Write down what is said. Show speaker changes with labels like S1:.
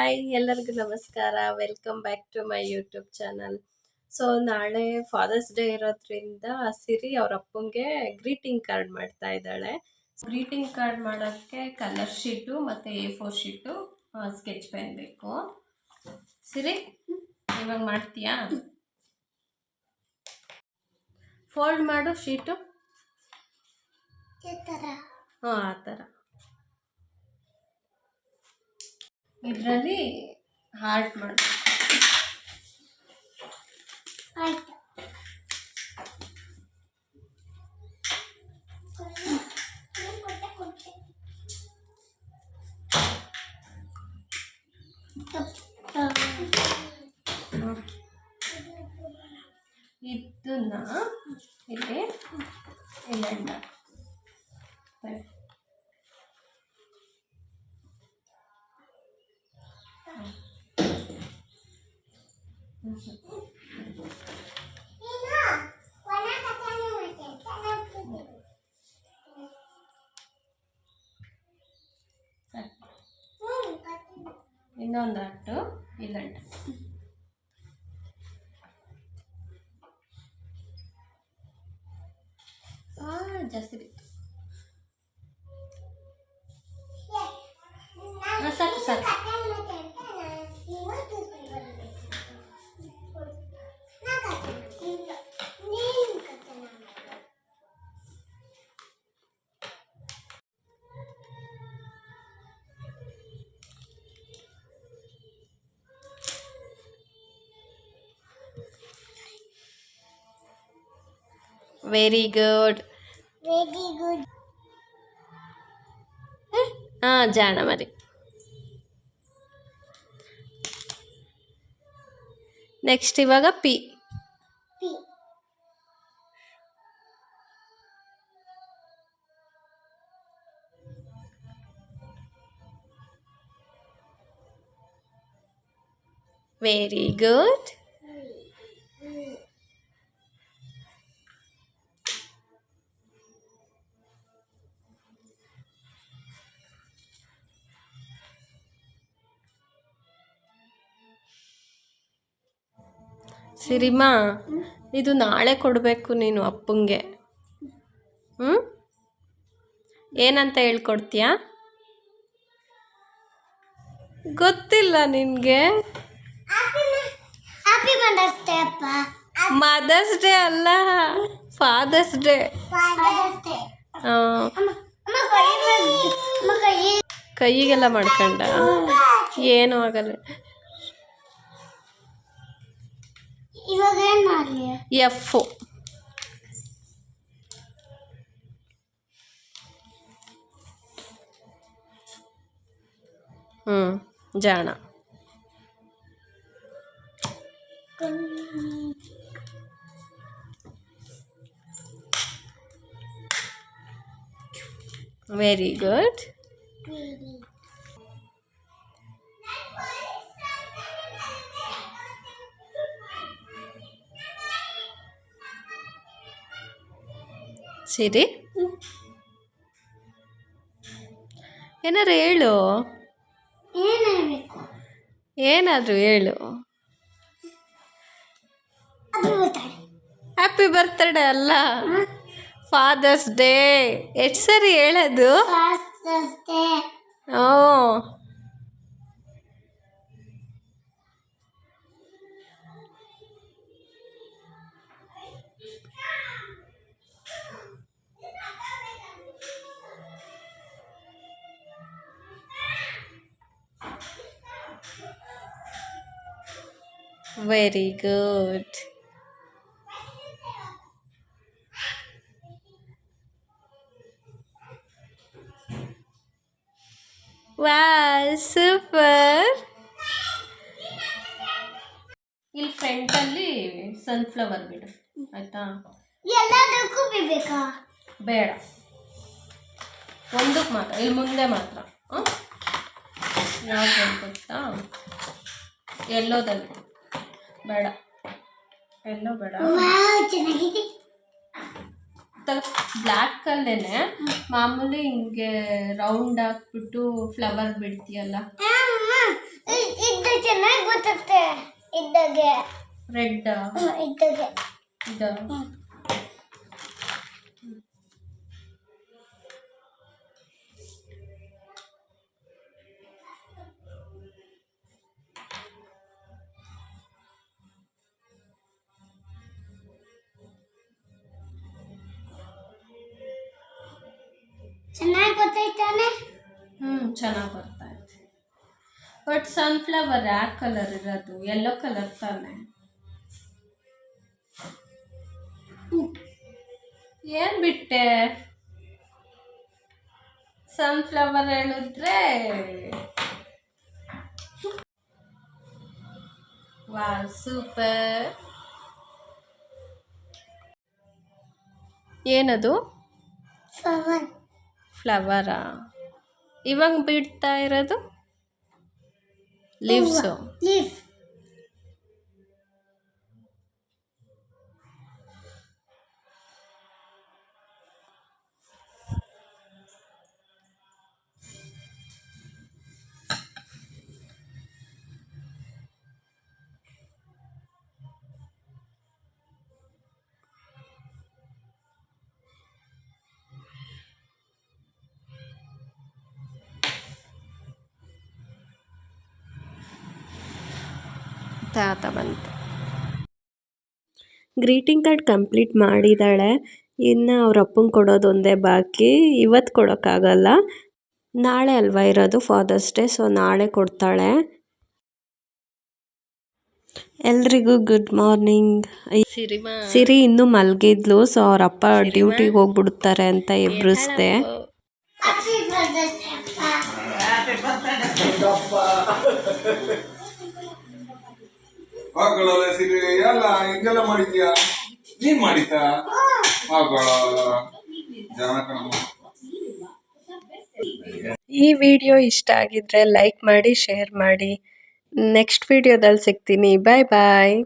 S1: Hi ಎಲ್ಲರಿಗೂ ನಮಸ್ಕಾರ. Welcome back to my YouTube channel. So ನಾಳೆ ಫಾದರ್ಸ್ ಡೇ ಇರೋದ್ರಿಂದ ಸಿರಿ ಅವ್ರ ಅಪ್ಪಂಗೆ ಗ್ರೀಟಿಂಗ್ ಕಾರ್ಡ್ ಮಾಡ್ತಾ ಇದ್ದಾಳೆ. ಗ್ರೀಟಿಂಗ್ ಕಾರ್ಡ್ ಮಾಡೋಕ್ಕೆ ಕಲರ್ ಶೀಟು ಮತ್ತು A4 ಶೀಟು, ಸ್ಕೆಚ್ ಪೆನ್ ಬೇಕು. ಸಿರಿ ಇವಾಗ ಮಾಡ್ತೀಯಾ? ಫೋಲ್ಡ್ ಮಾಡು ಶೀಟು. ಹಾಂ, ಆ ಥರ. ಇದರಲ್ಲಿ ಹಾರ್ಟ್ ಮಾಡಬೇಕು. ಇದನ್ನ ಇಲ್ಲಿ ಇಲ್ಲ ಇನ್ನೊಂದು ಅಟ್ಟು ಇಲ್ಲಂಟ. ಜಾಸ್ತಿ ಬಿತ್ತು. ಸಾಕು ಸಾಕು. Very good. ಹಾಂ, ಜಾಣ ಮರಿ. ನೆಕ್ಸ್ಟ್ ಇವಾಗ ಪಿ. Very good. ಸಿರಿಮಾ, ಇದು ನಾಳೆ ಕೊಡಬೇಕು ನೀನು ಅಪ್ಪಂಗೆ. ಏನಂತ ಹೇಳ್ಕೊಡ್ತೀಯಾ? ಗೊತ್ತಿಲ್ಲ ನಿನಗೆ? ಮದರ್ಸ್ ಡೇ ಅಲ್ಲ, ಫಾದರ್ಸ್ ಡೇ. ಕೈಗೆಲ್ಲ ಮಾಡ್ಕೊಂಡ? ಏನೂ ಆಗಲ್ಲ. F. ಜಾಣ. Very good. ಸಿರಿ, ಏನಾರು ಹೇಳು. ಏನಾದರೂ ಹೇಳು. ಹ್ಯಾಪಿ ಬರ್ತ್ಡೇ ಅಲ್ಲ, ಫಾದರ್ಸ್ ಡೇ. ಎಷ್ಟು ಸರಿ ಹೇಳೋದು? ಓ, ವೆರಿ ಗುಡ್. Wow, super. ಇಲ್ಲಿ ಫ್ರಂಟಲ್ಲಿ ಸನ್ಫ್ಲವರ್ ಬಿಡು, ಆಯ್ತಾ? ಬೇಡ, ಒಂದಕ್ಕೆ ಮಾತ್ರ, ಇಲ್ಲಿ ಮುಂದೆ ಮಾತ್ರ. ಯಾವ್ದು ಗೊತ್ತಾ? ಎಲ್ಲೋದಲ್ಲಿ ಬೇಡ, ಎಲ್ಲೋ ಬೇಡ. ಬ್ಲ್ಯಾಕ್ ಅಲ್ಲೇನೆ ಮಾಮೂಲಿ ಹಿಂಗೆ ರೌಂಡ್ ಹಾಕ್ಬಿಟ್ಟು ಫ್ಲವರ್ ಬಿಡ್ತೀಯಲ್ಲ,
S2: ಇದ್ದಾಗೆ
S1: ರೆಡ್
S2: ಇದ್ದಾಗೆ
S1: ಇದು
S2: ಚೆನ್ನಾಗಿ ಗೊತ್ತಾಯ್ತಾನೆ.
S1: ಚೆನ್ನಾಗಿ ಬರ್ತಾ ಇದೆ. ಬಟ್ ಸನ್ಫ್ಲವರ್ ಯಾವ ಕಲರ್ ಇರೋದು? ಯೆಲ್ಲೋ ಕಲರ್ ತಾನೆ. ಏನ್ ಬಿಟ್ಟೆ? ಸನ್ಫ್ಲವರ್ ಹೇಳಿದ್ರೆ ವಾವ್ ಸೂಪರ್. ಏನದು? ಫ್ಲವರಾ? ಇವಾಗ ಬಿಡ್ತಾ ಇರೋದು ಲೀವ್ಸು.
S2: ಲೀಫ್
S1: ತಾತ ಬಂತು. ಗ್ರೀಟಿಂಗ್ ಕಾರ್ಡ್ ಕಂಪ್ಲೀಟ್ ಮಾಡಿದ್ದಾಳೆ. ಇನ್ನು ಅವ್ರ ಅಪ್ಪಂಗೆ ಕೊಡೋದು ಒಂದೇ ಬಾಕಿ. ಇವತ್ತು ಕೊಡೋಕ್ಕಾಗಲ್ಲ, ನಾಳೆ ಅಲ್ವಾ ಇರೋದು ಫಾದರ್ಸ್ ಡೇ, ಸೊ ನಾಳೆ ಕೊಡ್ತಾಳೆ. ಎಲ್ರಿಗೂ ಗುಡ್ ಮಾರ್ನಿಂಗ್. ಸಿರಿ ಇನ್ನೂ ಮಲಗಿದ್ಲು, ಸೊ ಅವ್ರ ಅಪ್ಪ ಡ್ಯೂಟಿಗೆ ಹೋಗ್ಬಿಡ್ತಾರೆ ಅಂತ ಎಬ್ಬಿಸ್ದೆ.
S3: ಹಿಂಗೆಲ್ಲ ಮಾಡಿದ್ಯಾ? ನೀನ್ ಮಾಡಿದ್ದ
S1: ಈ ವಿಡಿಯೋ ಇಷ್ಟ ಆಗಿದ್ರೆ ಲೈಕ್ ಮಾಡಿ, ಶೇರ್ ಮಾಡಿ. ನೆಕ್ಸ್ಟ್ ವಿಡಿಯೋದಲ್ಲಿ ಸಿಗ್ತೀನಿ. ಬಾಯ್ ಬಾಯ್.